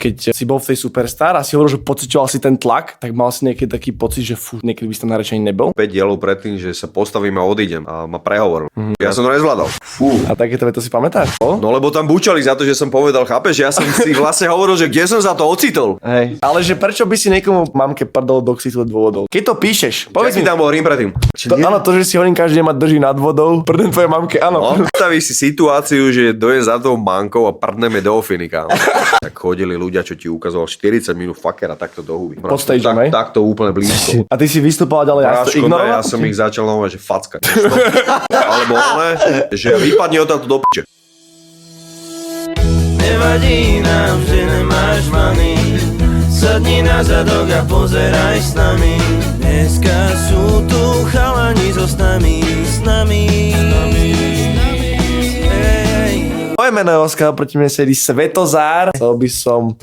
keď si bol v tej Superstar a si hovoril, že pociťoval si ten tlak, tak mal si niekedy taký pocit, že niekedy by si tam narečený nebol? 5 dielov predtým, že sa postavím a odídem a ma prehovoril. Ja som to nezvládal. A takéto to si pamätáš? No lebo tam bučali za to, že som povedal, chápeš, ja som si vlastne hovoril, že kde som za to ocitol. Hej. Ale že prečo by si niekomu mamke prdol do ksitu dôvodov? Keď to píšeš, povedz mi tam bol Rím predtým. Áno, to, že si hovorím každý deň ma drží nad vodou, prdem tvojej mamke, áno. No, stavíš si situáciu, že dojem za tou mankou a prdneme do ofiny, kámo. Tak chodili ľudia, čo ti ukazoval 40 minút fakera takto do huby. Pod stage, hej? Takto úplne blízko. A ty si vystupoval ďalej a to ignoroval? Ja som ich začal novať, že facka. Alebo ale, že vypadne odtiaľto do piče. Nevadí nám, že nemáš money, sadni na zadok a pozeraj s nami. Dneska sú tu chalani so s nami. Moje meno je Oskar, proti mne sedí Svetozár. Chcel by som